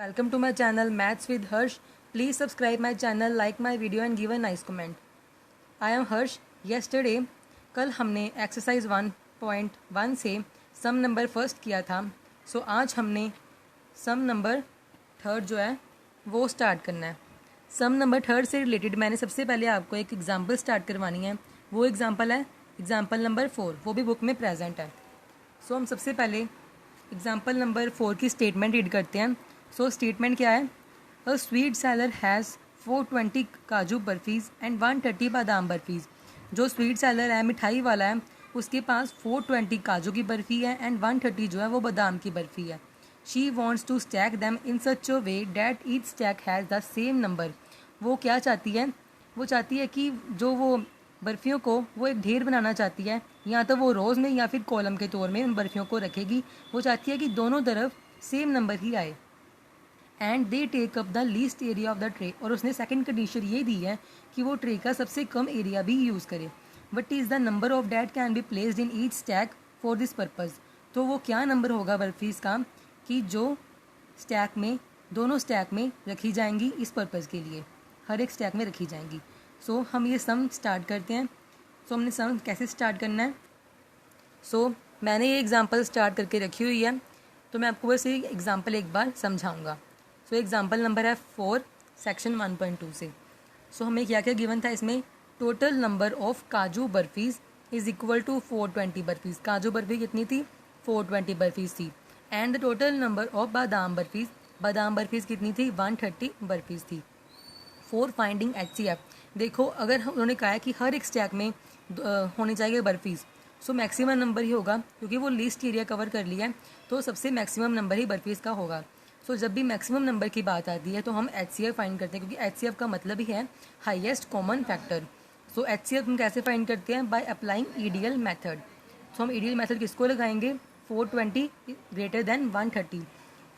Welcome to my channel Maths with Harsh. Please subscribe my channel, like my video and give a nice comment. I am Harsh. Yesterday कल हमने exercise 1.1 से सम number first किया था. सो आज हमने सम number third जो है वो स्टार्ट करना है. सम नंबर थर्ड से रिलेटेड मैंने सबसे पहले आपको एक एग्जांपल स्टार्ट करवानी है. वो एग्जांपल है एग्जांपल नंबर 4. वो भी बुक में प्रेजेंट है. सो हम सबसे पहले एग्जांपल नंबर 4 की स्टेटमेंट रीड करते हैं. सो स्टेटमेंट क्या है? अ स्वीट सेलर हैज़ 420 काजू बर्फीज़ एंड 130 बादाम बर्फीज़. जो स्वीट सेलर है, मिठाई वाला है, उसके पास 420 काजू की बर्फ़ी है एंड 130 जो है वो बादाम की बर्फ़ी है. She wants to stack them in such a way that each stack has the same number. वो क्या चाहती है? वो चाहती है कि जो वो बर्फ़ियों को वो एक ढेर बनाना चाहती है. या तो वो रोज़ में या फिर कॉलम के तौर में उन बर्फ़ियों को रखेगी. वो चाहती है कि दोनों तरफ सेम नंबर ही आए. And they take up the least area of the tray. और उसने सेकंड कंडीशन ये दी है कि वो ट्रे का सबसे कम एरिया भी यूज़ करे. What is the number of that can be placed in each stack for this purpose. तो वो क्या नंबर होगा बर्फीज़ का कि जो स्टैक में दोनों स्टैक में रखी जाएंगी इस पर्पज़ के लिए, हर एक स्टैक में रखी जाएंगी. सो हम ये सम स्टार्ट करते हैं. सो हमने सम कैसे स्टार्ट करना है? सो मैंने ये एग्जांपल स्टार्ट करके रखी हुई है, तो मैं आपको बस ये एग्जांपल एक बार समझाऊंगा. सो एग्जांपल नंबर है 4 सेक्शन 1.2 से. सो हमें क्या क्या गिवन था इसमें? टोटल नंबर ऑफ काजू बर्फीज़ इज़ इक्वल टू 420 बर्फीज़. काजू बर्फी कितनी थी? 420 बर्फीज़ थी. And the total number of बादाम बर्फीज़, बादाम बर्फीज़ कितनी थी? 130 बर्फीज़ थी. For finding HCF. देखो, अगर उन्होंने कहा है कि हर एक स्टैक में होनी चाहिए बर्फीज़, सो मैक्सिमम नंबर ही होगा क्योंकि वो लिस्ट एरिया कवर कर लिया है, तो सबसे मैक्सिमम नंबर ही बर्फीज़ का होगा. सो जब भी मैक्सिमम नंबर की बात आती है तो हम HCF फाइंड करते हैं, क्योंकि HCF का मतलब ही है highest common factor. So HCF हम कैसे फाइंड करते हैं? By applying EDL method. So हम EDL मेथड किसको लगाएंगे? 420 ग्रेटर देन 130.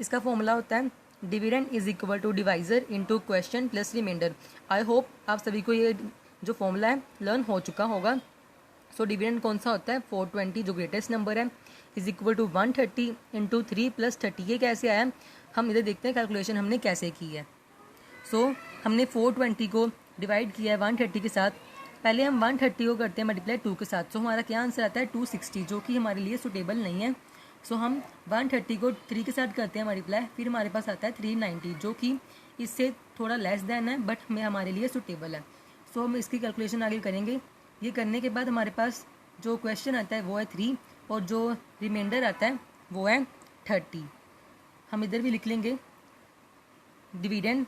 इसका फॉर्मूला होता है dividend is equal to divisor into quotient plus remainder. I hope आप सभी को ये जो फॉर्मूला है लर्न हो चुका होगा. सो डिविडेंड कौन सा होता है? 420 जो ग्रेटेस्ट नंबर है is equal to 130 into 3 plus 30. ये कैसे आया? हम इधर देखते हैं कैलकुलेशन हमने कैसे की है. सो हमने 420 को डिवाइड किया है 130 के साथ. पहले हम 130 को करते हैं मल्टीप्लाई 2 के साथ. सो हमारा क्या आंसर आता है? 260, जो कि हमारे लिए सुटेबल नहीं है. सो हम 130 को 3 के साथ करते हैं मल्टीप्लाई, फिर हमारे पास आता है 390, जो कि इससे थोड़ा लेस देन है बट हमारे लिए सुटेबल है. सो हम इसकी कैलकुलेशन आगे करेंगे. ये करने के बाद हमारे पास जो क्वेश्चन आता है वो है 3 और जो रिमाइंडर आता है वो है 30. हम इधर भी लिख लेंगे dividend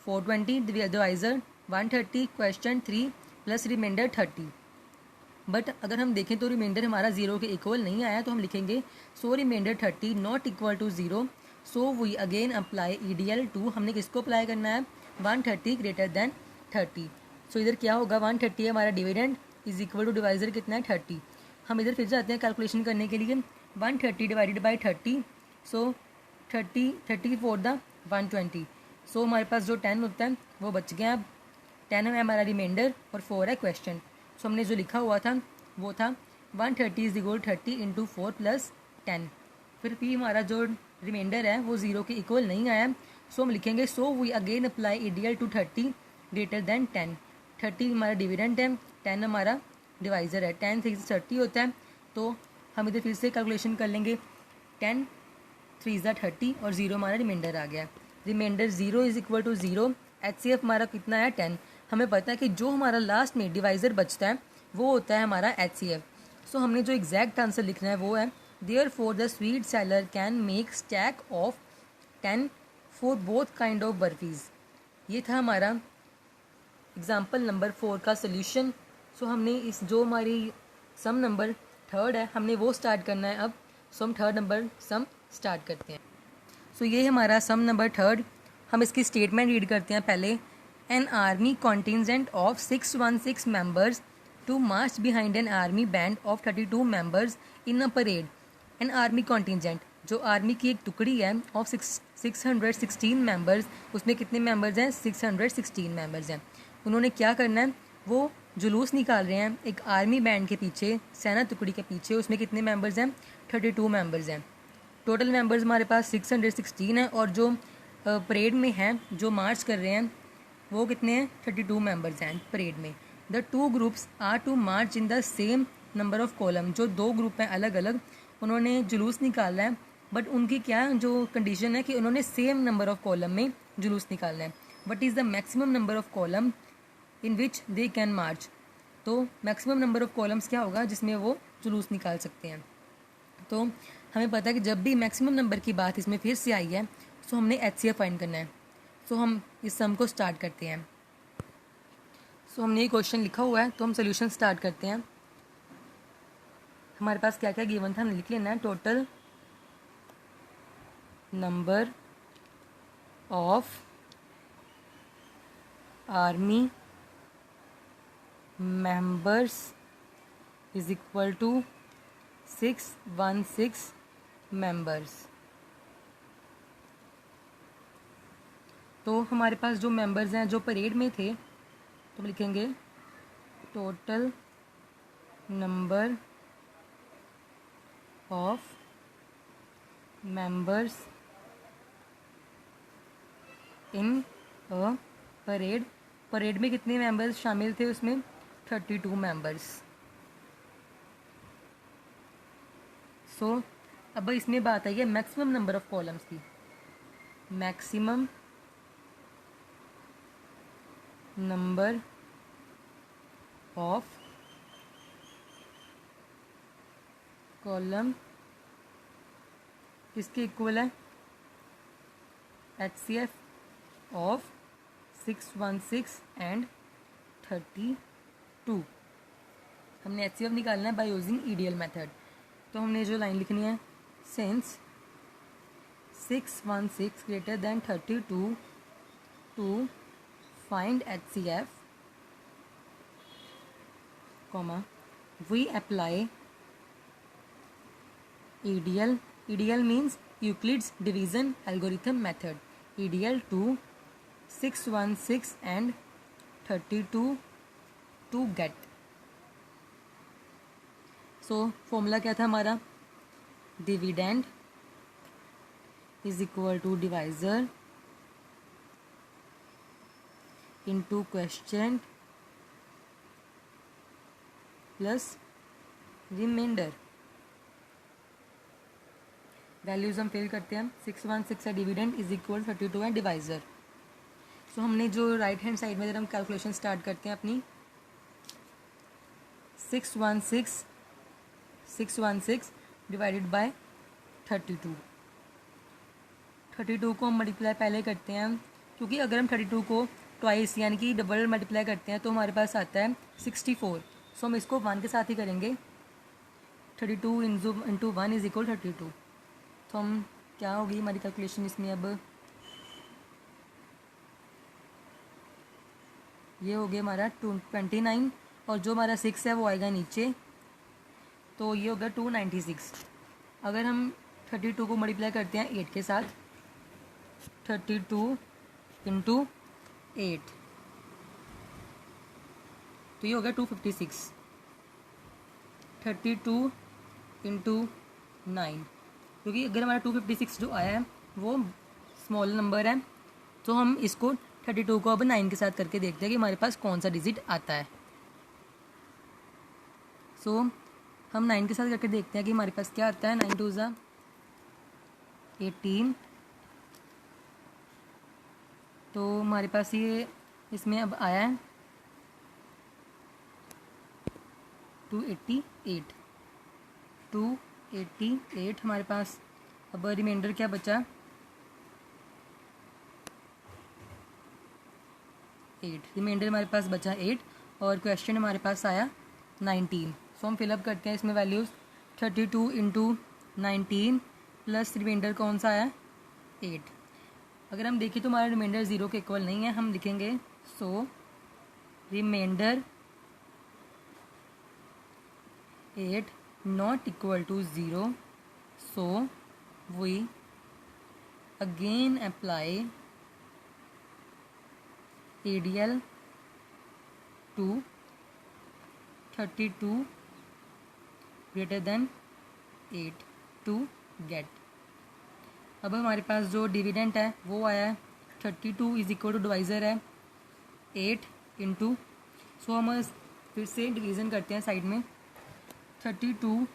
420 divisor 130 quotient 3 plus remainder 30. But अगर हम देखें तो रिमाइंडर हमारा 0 के इक्वल नहीं आया, तो हम लिखेंगे so remainder 30 not equal to 0. So we again apply EDL 2. हमने किसको अप्लाई करना है? 130 ग्रेटर देन 30. सो इधर क्या होगा? 130 है हमारा dividend is equal to divisor कितना है? 30. हम इधर फिर जाते हैं कैलकुलेशन करने के लिए. 130 divided by 30. So 30 for the 120. सो हमारे पास जो 10 होता है वो बच गया. अब 10 है हमारा रिमाइंडर और 4 है क्वेश्चन. सो हमने जो लिखा हुआ था वो था 130 इज इक्वल 30 इंटू 4 प्लस 10. फिर भी हमारा जो रिमाइंडर है वो 0 के इक्वल नहीं आया, सो हम लिखेंगे so we again apply EDL to 30 greater than 10. 30 हमारा डिविडेंड है, 10 हमारा डिवाइजर है. 10 से 30 होता है, तो हम इधर फिर से कैलकुलेशन कर लेंगे. 10 3 ज़ा 30 और 0 हमारा रिमाइंडर आ गया. Remainder 0 is equal to 0. HCF हमारा कितना है? 10. हमें पता है कि जो हमारा लास्ट में डिवाइजर बचता है वो होता है हमारा HCF. सो हमने जो एग्जैक्ट आंसर लिखना है वो है therefore the sweet seller can make stack of 10 for both kind of barfis. ये था हमारा एग्जाम्पल नंबर 4 का सोल्यूशन. सो हमने इस जो हमारी सम नंबर थर्ड है हमने वो स्टार्ट करना है अब. सो हम थर्ड नंबर सम स्टार्ट करते हैं. सो ये हमारा सम नंबर थर्ड. हम इसकी स्टेटमेंट रीड करते हैं पहले. An army contingent of 616 members to march behind an army band of 32 members in a parade. An army contingent जो आर्मी की एक टुकड़ी है ऑफ 616 मेंबर्स, उसमें कितने मेंबर्स हैं? 616 मेंबर्स हैं. उन्होंने क्या करना है? वो जुलूस निकाल रहे हैं एक आर्मी बैंड के पीछे, सेना टुकड़ी के पीछे. उसमें कितने मेंबर्स हैं? 32 मेंबर्स हैं. टोटल मेंबर्स हमारे पास 616 है और जो परेड में हैं, जो मार्च कर रहे हैं, वो कितने हैं? 32 मेंबर्स हैं परेड में। The two groups are to march in the same number of column. जो दो ग्रुप हैं अलग अलग, उन्होंने जुलूस निकालना है, बट उनकी क्या जो कंडीशन है कि उन्होंने सेम नंबर ऑफ कॉलम में जुलूस निकालना है। What is the maximum number of column in which they can march. तो मैक्सिमम नंबर ऑफ कॉलम्स क्या होगा जिसमें वो जुलूस निकाल सकते हैं। तो हमें पता है कि जब भी मैक्सिमम नंबर की बात इसमें फिर से आई है, सो हमने HCF फाइंड करना है। सो हम इस सम को स्टार्ट करते हैं। सो हमने ये क्वेश्चन लिखा हुआ है, तो हम सोल्यूशन स्टार्ट करते हैं। हमारे पास क्या क्या गिवन था हमने लिख लेना है। Total number of army members is equal to 616 members. तो हमारे पास जो मेंबर्स हैं जो परेड में थे, तो हम लिखेंगे total number of members in a parade. Parade में कितने मेंबर्स शामिल थे? उसमें 32 मेंबर्स। सो अब इसमें बात आई है मैक्सिमम नंबर ऑफ कॉलम्स की। मैक्सिमम नंबर ऑफ कॉलम किसके इक्वल है? HCF of 616 and 32। हमने HCF निकालना है बाय यूजिंग EDL मेथड। तो हमने जो लाइन लिखनी है, since 616 greater than 32 to find HCF, comma, we apply EDL. EDL means Euclid's division algorithm method. EDL to 616 and 32 to get. So formula क्या था हमारा? Dividend is equal to divisor into quotient plus remainder. Values हम fill करते हैं। 616 है dividend is equal 32 है divisor. सो हमने जो राइट हैंड साइड में जब हम कैलकुलेशन स्टार्ट करते हैं अपनी, 616 डिवाइडेड बाय 32। 32 को हम मल्टीप्लाई पहले करते हैं, क्योंकि अगर हम 32 को ट्वाइस यानी कि डबल मल्टीप्लाई करते हैं तो हमारे पास आता है 64। सो हम इसको 1 के साथ ही करेंगे। 32 इंटू 1 इज इक्वल 32। तो हम क्या होगी हमारी कैलकुलेशन इसमें? अब ये हो गया हमारा 29, और जो हमारा 6 है वो आएगा नीचे, तो ये होगा 296। अगर हम 32 को मल्टीप्लाई करते हैं 8 के साथ, 32 इंटू 8, तो ये होगा 256। 32 इंटू 9, क्योंकि अगर हमारा 256 जो आया है वो स्मॉल नंबर है, तो हम इसको 32 को अब 9 के साथ करके देखते हैं कि हमारे पास कौन सा डिजिट आता है। सो हम 9 के साथ करके देखते हैं कि हमारे पास क्या आता है। 9 2 ज़ा 18, तो हमारे पास ये इसमें अब आया है 288। 288 हमारे पास। अब रिमाइंडर क्या बचा? 8। रिमाइंडर हमारे पास बचा 8, और क्वेश्चन हमारे पास आया 19। सो हम फिलअप करते हैं इसमें वैल्यूज़। 32 इंटू 19 प्लस रिमाइंडर कौन सा आया? 8। अगर हम देखें तो हमारा रिमाइंडर 0 के इक्वल नहीं है, हम लिखेंगे so reminder 8 not equal to 0, so we again apply EDL to 32 greater than 8 to get. अब हमारे पास जो डिविडेंट है वो आया है 32 इज इक्वल टू डिवाइज़र है 8 इंटू, सो हम फिर से डिवीज़न करते हैं साइड में 32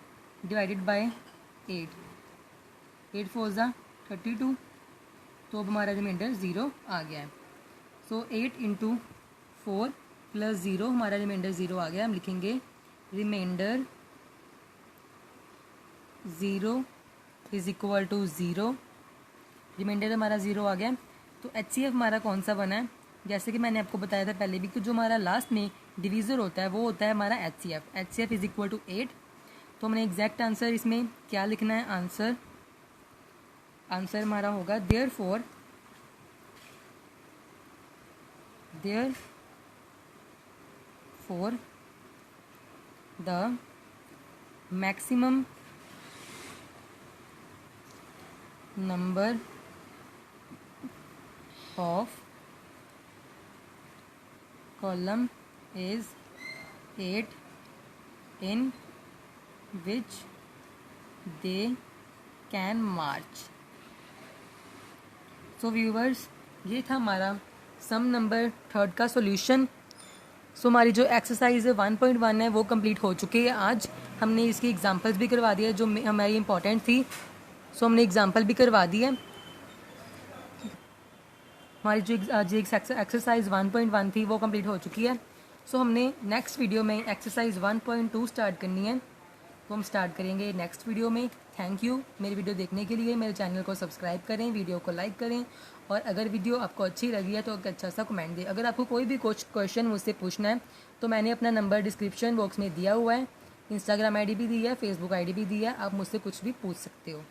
डिवाइडेड बाय 8 4 ज़ा 32, तो अब हमारा रिमाइंडर 0 आ गया है। सो 8 इंटू 4 प्लस 0, हमारा रिमाइंडर 0 आ गया। हम लिखेंगे remainder 0 is equal to 0, remainder हमारा 0 आ गया। तो HCF हमारा कौन सा बना है, जैसे कि मैंने आपको बताया था पहले भी कि जो हमारा लास्ट में डिवीज़र होता है वो होता है हमारा HCF इज इक्वल टू 8। तो हमने एग्जैक्ट आंसर इसमें क्या लिखना है, आंसर हमारा होगा therefore the maximum number of column is 8 in which they can march। So viewers, ये था हमारा सम नंबर 3 का सॉल्यूशन। सो हमारी जो एक्सरसाइज 1.1 है वो कंप्लीट हो चुकी है। आज हमने इसकी एग्जांपल्स भी करवा दी है जो हमारी इंपॉर्टेंट थी। सो हमने एग्जांपल भी करवा दी है। हमारी जो एक्सरसाइज 1.1 थी वो कंप्लीट हो चुकी है। सो हमने नेक्स्ट वीडियो में एक्सरसाइज 1.2 स्टार्ट करनी है, तो हम स्टार्ट करेंगे नेक्स्ट वीडियो में। थैंक यू मेरी वीडियो देखने के लिए। मेरे चैनल को सब्सक्राइब करें, वीडियो को लाइक करें, और अगर वीडियो आपको अच्छी लगी है तो एक अच्छा सा कमेंट दें। अगर आपको कोई भी क्वेश्चन मुझसे पूछना है तो मैंने अपना नंबर डिस्क्रिप्शन बॉक्स में दिया हुआ है, इंस्टाग्राम ID भी दी है, फेसबुक ID भी दी है, आप मुझसे कुछ भी पूछ सकते हो।